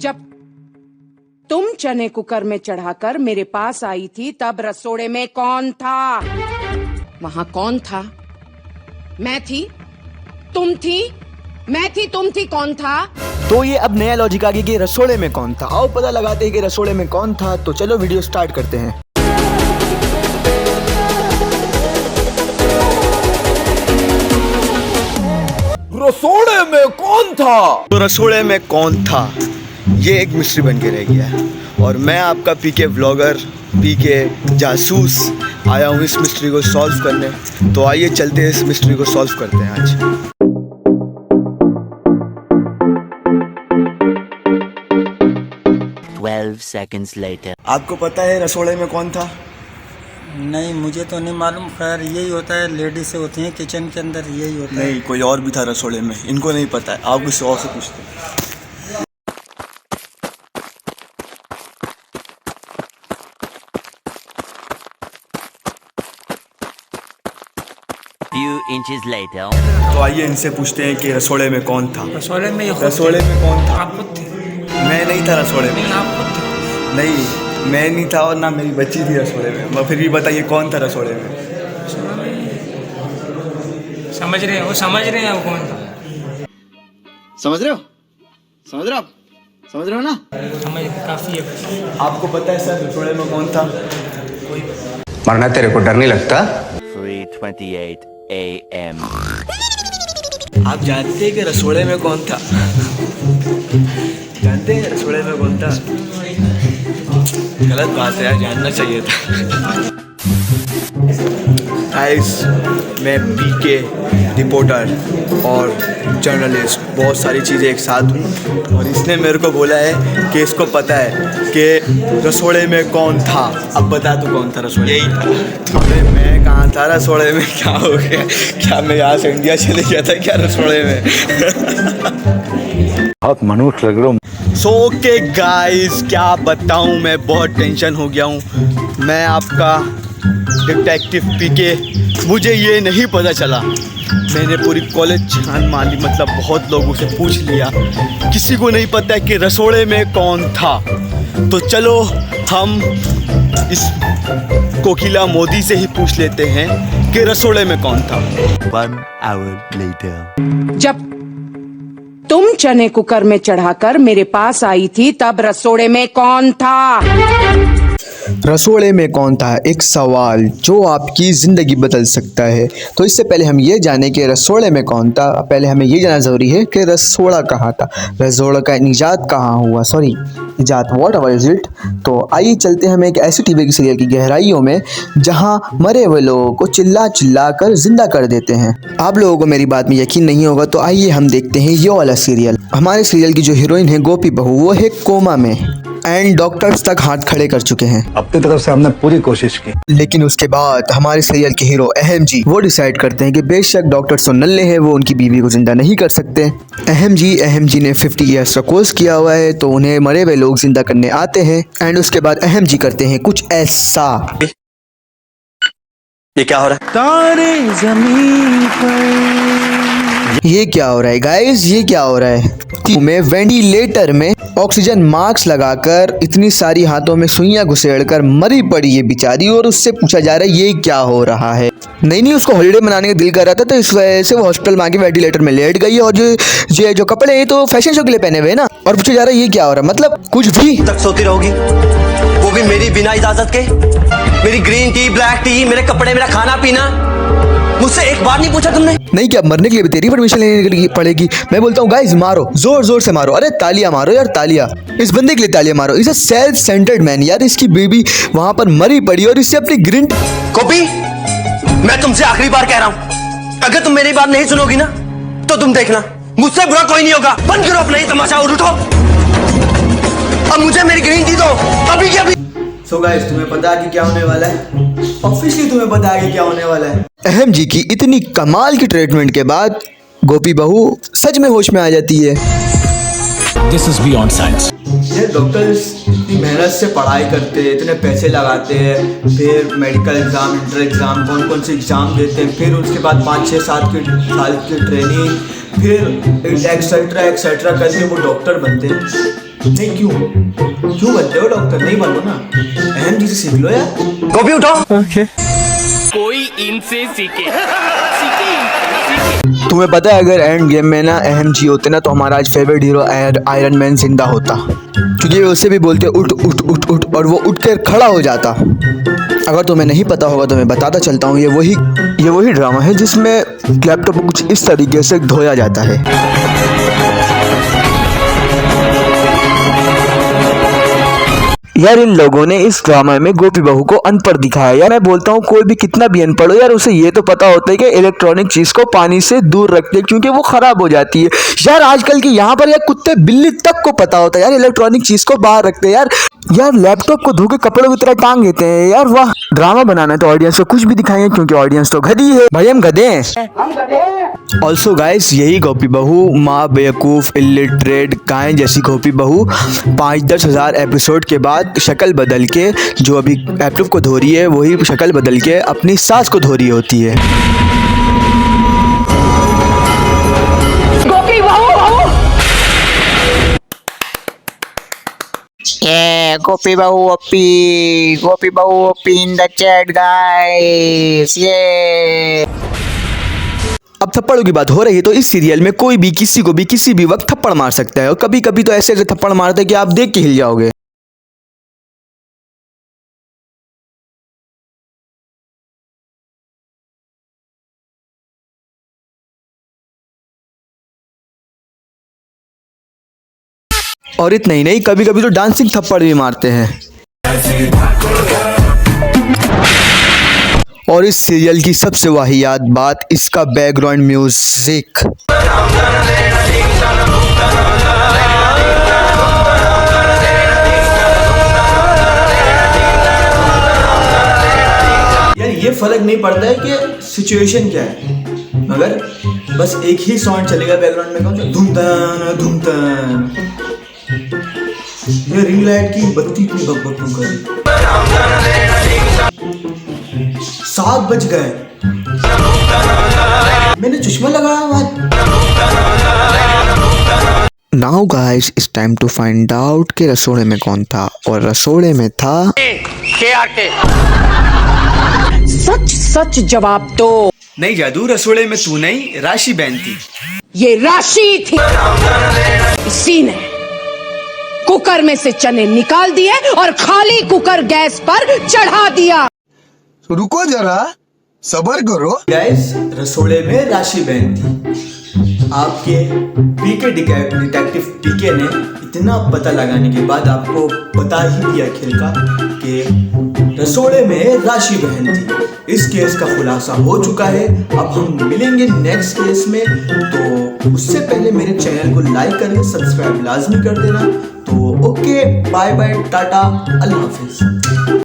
जब तुम चने कुकर में चढ़ाकर मेरे पास आई थी तब रसोड़े में कौन था? वहां कौन था? मैं थी, तुम थी, मैं थी, तुम थी, कौन था? तो ये अब नया लॉजिक आ गया कि रसोड़े में कौन था। आओ पता लगाते हैं कि रसोड़े में कौन था। तो चलो वीडियो स्टार्ट करते हैं। रसोड़े में कौन था? तो रसोड़े में कौन था ये एक मिस्ट्री बन के रह गया है और मैं आपका पीके व्लॉगर, पीके जासूस आया हूँ इस मिस्ट्री को सॉल्व करने। तो आइए चलते हैं इस मिस्ट्री को सॉल्व करते हैं आज। seconds later. आपको पता है रसोड़े में कौन था? नहीं, मुझे तो नहीं मालूम। खैर यही होता है, लेडीज से होती हैं किचन के अंदर, यही होता है। नहीं, कोई और भी था रसोड़े में, इनको नहीं पता है। आप किसी और से पूछते हैं। Few inches later. तो आइए इनसे पूछते हैं कि रसोड़े में कौन था। रसोड़े में रसोड़े में कौन था? आप खुद थे? मैं नहीं था रसोड़े में। आप खुद थे? नहीं, मैं नहीं था और ना मेरी बच्ची थी रसोड़े में। मैं फिर भी बताइए कौन था रसोड़े में? समझ रहे हो? समझ रहे हैं वो कौन था? समझ रहे हो? समझ रहे हो आप? समझ रहे हो ना? समझ काफी है। आपको पता है सर रसोड़े में कौन था? मरना तेरे को डर नहीं लगता? 3:28 a.m. आप जानते हैं कि रसोड़े में कौन था? जानते हैं रसोड़े में कौन था? गलत बात है यार, जानना चाहिए था। गाइस, मैं पीके रिपोर्टर और जर्नलिस्ट, बहुत सारी चीज़ें एक साथ हूँ और इसने मेरे को बोला है कि इसको पता है कि रसोड़े में कौन था। अब बता तू कौन था रसोड़े? यही था। अरे मैं कहाँ था रसोड़े में? क्या हो गया? क्या मैं यहाँ से इंडिया चले गया था क्या रसोड़े में? बहुत मनुष्य लग रहे हो। सो ओके गाइस, क्या बताऊँ, मैं बहुत टेंशन हो गया हूँ। मैं आपका डिटेक्टिव पीके, मुझे ये नहीं पता चला। मैंने पूरी कॉलेज छान मारी, मतलब बहुत लोगों से पूछ लिया, किसी को नहीं पता कि रसोड़े में कौन था। तो चलो हम इस कोकिला मोदी से ही पूछ लेते हैं कि रसोड़े में कौन था। 1 hour later. जब तुम चने कुकर में चढ़ाकर मेरे पास आई थी तब रसोड़े में कौन था? रसोड़े में कौन था, एक सवाल जो आपकी ज़िंदगी बदल सकता है। तो इससे पहले हम ये जाने कि रसोड़े में कौन था, पहले हमें ये जानना ज़रूरी है कि रसोड़ा कहाँ था, रसोड़ा का इजाद कहाँ हुआ, सॉरी इजाद, व्हाट एवर इज इट। तो आइए चलते हैं हम एक ऐसी टीवी की सीरियल की गहराइयों में जहाँ मरे हुए लोगों को चिल्ला चिल्ला कर जिंदा कर देते हैं। आप लोगों को मेरी बात में यकीन नहीं होगा, तो आइए हम देखते हैं ये वाला सीरियल। हमारे सीरियल की जो हीरोइन है गोपी बहू, वो है कोमा में एंड डॉक्टर्स तक हाथ खड़े कर चुके हैं। अपनी तरफ से हमने पूरी कोशिश की, लेकिन उसके बाद हमारे सीरियल के हीरो अहम जी वो डिसाइड करते हैं कि बेशक डॉक्टर्स तो नल्ले हैं, वो उनकी बीवी को जिंदा नहीं कर सकते। अहम जी ने 50 ईयर्स का कोर्स किया हुआ है, तो उन्हें मरे हुए लोग जिंदा करने आते हैं। एंड उसके बाद अहम जी करते हैं कुछ ऐसा। ये क्या हो रहा है? तारे ज़मीन पर, ये क्या हो रहा है गाइस? ये क्या हो रहा है? में वेंटिलेटर में ऑक्सीजन मास्क लगाकर इतनी सारी हाथों में सुइयां घुसेड़कर मरी पड़ी ये बेचारी, और उससे पूछा जा रहा है ये क्या हो रहा है। नहीं, उसको हॉलीडे मनाने का दिल कर रहा था, तो इस वजह से वो हॉस्पिटल में आके वेंटिलेटर में लेट गई। और जो कपड़े हैं तो फैशन शो के लिए पहने हुए ना, और पूछा जा रहा है ये क्या हो रहा है, मतलब कुछ भी। तक सोती रहोगी, वो भी मेरी बिना इजाजत के? मेरी ग्रीन टी, ब्लैक टी, मेरे कपड़े, मेरा खाना पीना, मुझसे एक बार नहीं पूछा तुमने? नहीं, क्या मरने के लिए भी तेरी परमिशन लेने पड़ेगी? मैं बोलता हूँ गाइस, मारो, जोर जोर से मारो। अरे तालियां मारो यार, तालियां इस बंदे के लिए, तालियां मारो। Is a self centred man यार, इसकी बेबी वहां पर मरी पड़ी और इससे अपनी ग्रीन। कॉपी, मैं तुमसे आखिरी बार कह रहा हूँ, अगर तुम मेरी बात नहीं सुनोगी ना तो तुम देखना, मुझसे बुरा कोई नहीं होगा। बंद करो अपना ये तमाशा और उठो। अब मुझे मेरी ग्रीन टी दो, अभी के अभी। सो गाइस, तुम्हें पता है कि क्या होने वाला है? ऑब्वियसली तुम्हें पता है कि क्या होने वाला है। अहम जी की इतनी कमाल की ट्रीटमेंट के बाद गोपी बहू सच में होश में आ जाती है। This is beyond science. ये डॉक्टर्स इतनी मेहनत से पढ़ाई करते हैं, इतने पैसे लगाते हैं, फिर मेडिकल एग्ज़ाम, इंटर एग्ज़ाम, कौन कौन से एग्ज़ाम देते हैं, फिर उसके बाद 5-6 साल की ट्रेनिंग, फिर एक्सेट्रा एक्सेट्रा करके वो डॉक्टर बनते हैं। नहीं क्यों बनते हो डॉक्टर? नहीं बनो ना, अहम जी से सीख लो यार। गोपी उठो। कोई इनसे सीखे। तुम्हें पता है अगर एंड गेम में ना अहम जी होते ना तो हमारा आज फेवरेट हीरो आयरन मैन जिंदा होता, क्योंकि उसे भी बोलते उठ उठ उठ उठ और वो उठ कर खड़ा हो जाता। अगर तुम्हें नहीं पता होगा तो मैं बताता चलता हूँ, ये वही ड्रामा है जिसमें लैपटॉप को कुछ इस तरीके से धोया जाता है। यार इन लोगों ने इस ड्रामा में गोपी बहू को अनपढ़ दिखाया। यार मैं बोलता हूँ कोई भी कितना भी अनपढ़ हो यार उसे ये तो पता होता है कि इलेक्ट्रॉनिक चीज को पानी से दूर रखते हैं क्योंकि वो खराब हो जाती है। यार आजकल के यहाँ पर यार कुत्ते बिल्ली तक को पता होता है यार इलेक्ट्रॉनिक चीज को बाहर रखते हैं। यार लैपटॉप को धो के कपड़ों की तरह टांग देते हैं। यार वाह, ड्रामा बनाना है तो ऑडियंस को कुछ भी दिखाएंगे क्योंकि ऑडियंस तो गधी है भाई, हम गधे हैं। ऑल्सो गाइस यही गोपी बहू माँ बेवकूफ इलिटरेट गाय जैसी गोपी बहू 5-10 हज़ार एपिसोड के बाद शक्ल बदल के, जो अभी लैपटॉप को धो रही है वही शक्ल बदल के अपनी सास को धो रही होती है। गोपी बहू Gopi Bahu OP in the chat guys, yeah. अब थप्पड़ों की बात हो रही है तो इस सीरियल में कोई भी किसी को भी किसी भी वक्त थप्पड़ मार सकता है और कभी कभी तो ऐसे थप्पड़ मारते हैं कि आप देख के हिल जाओगे। और इतना ही नहीं, कभी कभी तो डांसिंग थप्पड़ भी मारते हैं। और इस सीरियल की सबसे वाहियात बात इसका बैकग्राउंड म्यूजिक। यार ये फर्क नहीं पड़ता है कि सिचुएशन क्या है, मगर बस एक ही साउंड चलेगा बैकग्राउंड में, कौन धूमतान धूमतान। ये रिंग लाइट की बत्ती इतनी बकबक क्यों कर रही? 7 बज गए, मैंने चश्मा लगाया हुआ। Now guys it's time to find out कि रसोड़े में कौन था, और रसोड़े में था सच सच जवाब दो। नहीं जादू, रसोड़े में तू नहीं राशि बहन थी। ये राशि थी। इसी ने कुकर में से चने निकाल दिए और खाली कुकर गैस पर चढ़ा दिया। रुको जरा, सब्र करो। गाइस रसोड़े में राशि बहन थी। आपके पीके डिटेक्टिव पीके ने इतना पता लगाने के बाद आपको बता ही दिया आखिर का कि रसोड़े में राशि बहन थी। इस केस का खुलासा हो चुका है। अब हम मिलेंगे नेक्स्ट केस में, तो उससे पहले मेरे चैनल को लाइक करके सब्सक्राइब लाजमी कर देना। तो ओके, बाय बाय, टाटा, अल्लाह हाफिज।